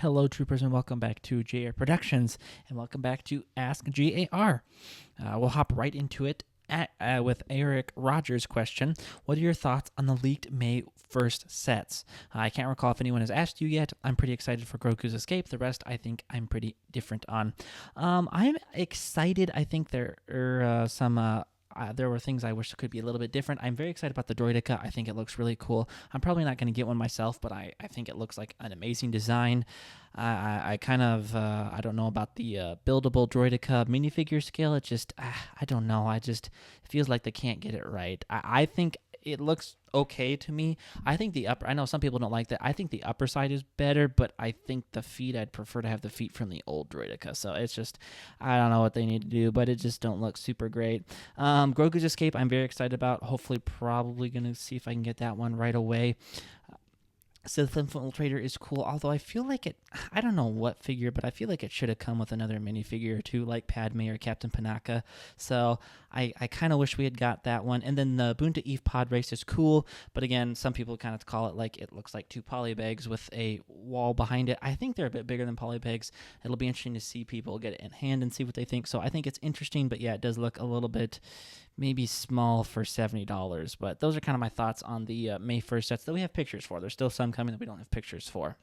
Hello, troopers, and welcome back to G.A.R. Productions, and welcome back to Ask G.A.R. We'll hop right into it with Eric Rogers' question. What are your thoughts on the leaked May 1st sets? I can't recall if anyone has asked you yet. I'm pretty excited for Grogu's Escape. The rest, I think I'm pretty different on. I'm excited. I think there are there were things I wish could be a little bit different. I'm very excited about the Droideka. I think it looks really cool. I'm probably not going to get one myself, but I think it looks like an amazing design. I kind of, I don't know about the buildable Droideka minifigure scale. It just, I don't know. It feels like they can't get it right. I think it looks okay to me. I think I know some people don't like that. I think the upper side is better, but I think the feet, I'd prefer to have the feet from the old Droideka. So it's just, I don't know what they need to do, but it just don't look super great. Grogu's Escape, I'm very excited about. Hopefully, probably going to see if I can get that one right away. Sith Infiltrator is cool, although I feel like I don't know what figure, but I feel like it should have come with another minifigure or two, like Padme or Captain Panaka. So I kind of wish we had got that one. And then the Boonta Eve pod race is cool, but again, some people kind of call it like it looks like two polybags with a wall behind it. I think they're a bit bigger than polybags. It'll be interesting to see people get it in hand and see what they think. So I think it's interesting, but yeah, it does look a little bit maybe small for $70. But those are kind of my thoughts on the May 1st sets that we have pictures for. There's still some coming that we don't have pictures for.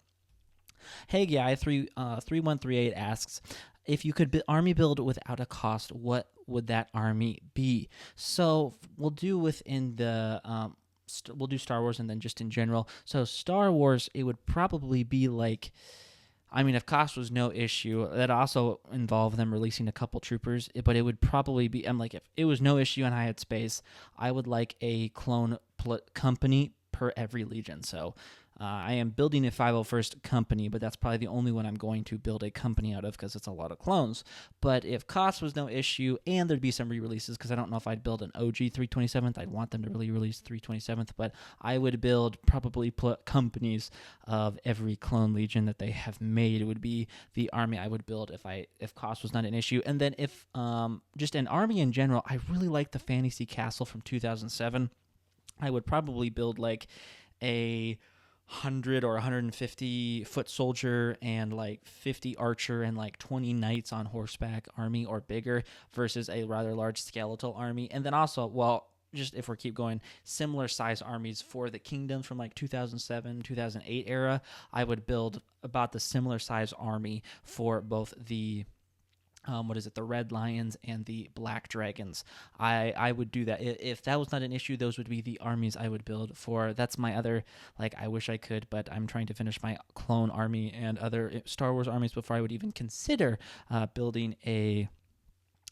Hey, Guy, 3138 asks, if you could army build without a cost, what would that army be? So we'll do within the we'll do Star Wars and then just in general. So Star Wars, it would probably be like, I mean, if cost was no issue, that also involved them releasing a couple troopers, but it would probably be, I'm like, if it was no issue and I had space, I would like a clone company per every legion. So I am building a 501st company, but that's probably the only one I'm going to build a company out of because it's a lot of clones. But if cost was no issue and there'd be some re-releases, because I don't know if I'd build an OG 327th, I'd want them to really release 327th, but I would build probably companies of every clone legion that they have made. It would be the army I would build if cost was not an issue. And then if just an army in general, I really like the Fantasy Castle from 2007. I would probably build like a 100 or 150 foot soldier and like 50 archer and like 20 knights on horseback army or bigger versus a rather large skeletal army. And then also, well, just if we keep going, similar size armies for the kingdoms from like 2007, 2008 era, I would build about the similar size army for both the the Red Lions and the Black Dragons. I would do that. If that was not an issue, those would be the armies I would build for. That's my other, like, I wish I could, but I'm trying to finish my clone army and other Star Wars armies before I would even consider building a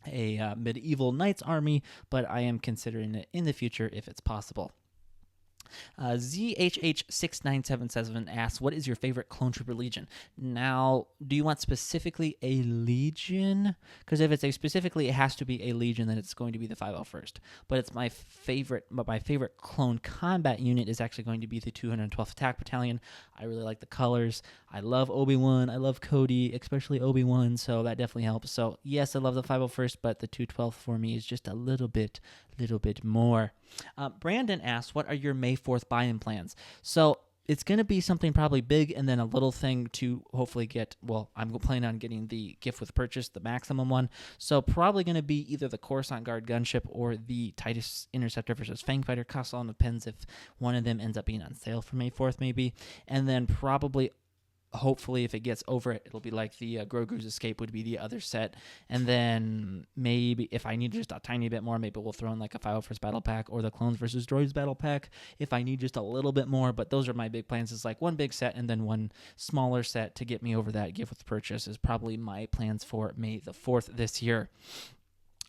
medieval knights army, but I am considering it in the future if it's possible. ZHH6977 asks, what is your favorite clone trooper legion? Now, do you want specifically a legion? Because if it's specifically, it has to be a legion, then it's going to be the 501st. But it's my favorite clone combat unit is actually going to be the 212th Attack Battalion. I really like the colors. I love Obi-Wan. I love Cody, especially Obi-Wan, so that definitely helps. So, yes, I love the 501st, but the 212th for me is just a little bit more. Brandon asks, what are your May 4th buy-in plans? So it's going to be something probably big and then a little thing to hopefully get, well, I'm planning on getting the gift with purchase, the maximum one. So probably going to be either the Coruscant Guard gunship or the Titus Interceptor versus Fangfighter. Cost all depends if one of them ends up being on sale for May 4th maybe. And then probably, hopefully, if it gets over it, it'll be like the Grogu's Escape would be the other set. And then maybe if I need just a tiny bit more, maybe we'll throw in like a 501st Battle Pack or the Clones versus Droids Battle Pack if I need just a little bit more. But those are my big plans. It's like one big set and then one smaller set to get me over that gift with purchase is probably my plans for May the 4th this year.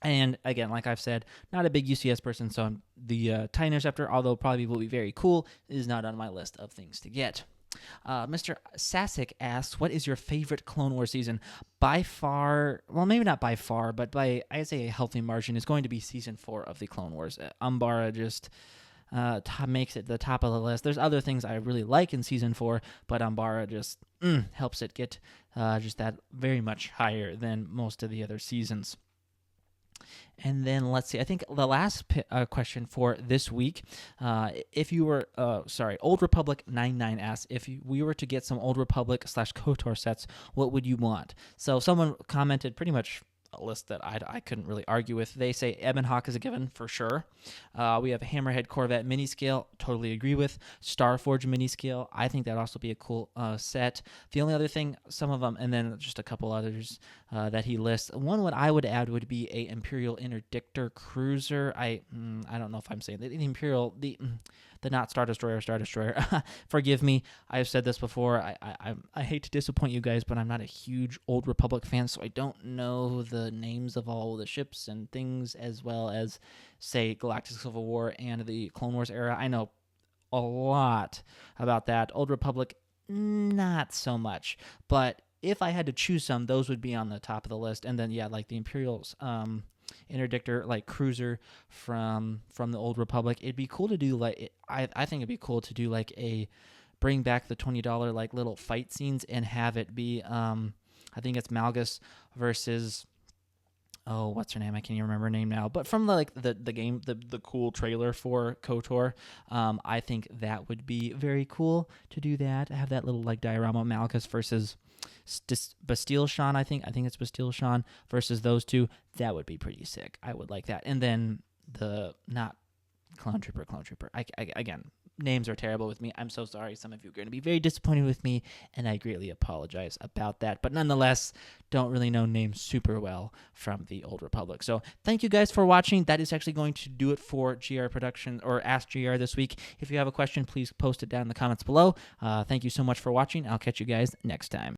And again, like I've said, not a big UCS person, so the TIE Interceptor, although probably will be very cool, is not on my list of things to get. Mr. Sasic asks, what is your favorite Clone Wars season? By far, well, maybe not by far, but by, I say, a healthy margin, is going to be Season 4 of the Clone Wars. Umbara just makes it the top of the list. There's other things I really like in Season 4, but Umbara just helps it get just that very much higher than most of the other seasons. And then let's see. I think the last question for this week, if you were, Old Republic 99 asks, if we were to get some Old Republic / KOTOR sets, what would you want? So someone commented pretty much a list that I couldn't really argue with. They say Ebon Hawk is a given for sure. We have Hammerhead Corvette mini scale, totally agree with. Starforge mini scale, I think that'd also be a cool set. The only other thing, some of them, and then just a couple others that he lists. One what I would add would be a Imperial Interdictor cruiser. I don't know if I'm saying that the Imperial the not Star Destroyer. Forgive me. I've said this before. I hate to disappoint you guys, but I'm not a huge Old Republic fan, so I don't know the names of all the ships and things, as well as, say, Galactic Civil War and the Clone Wars era. I know a lot about that. Old Republic, not so much. But if I had to choose some, those would be on the top of the list. And then, yeah, like the Imperials, Interdictor, like cruiser from the Old Republic. It'd be cool to do I think it'd be cool to do like bring back the $20 like little fight scenes and have it be I think it's Malgus versus what's her name? I can't even remember her name now. But from the game, the cool trailer for KOTOR, I think that would be very cool to do that. Have that little like diorama Malgus versus Bastille Shan. I think it's Bastille Shan versus those two. That would be pretty sick. I would like that. And then the not Clone Trooper. Again, names are terrible with me. I'm so sorry. Some of you are going to be very disappointed with me, and I greatly apologize about that. But nonetheless, don't really know names super well from the Old Republic. So thank you guys for watching. That is actually going to do it for G.A.R. Production or Ask G.A.R. this week. If you have a question, please post it down in the comments below. Thank you so much for watching. I'll catch you guys next time.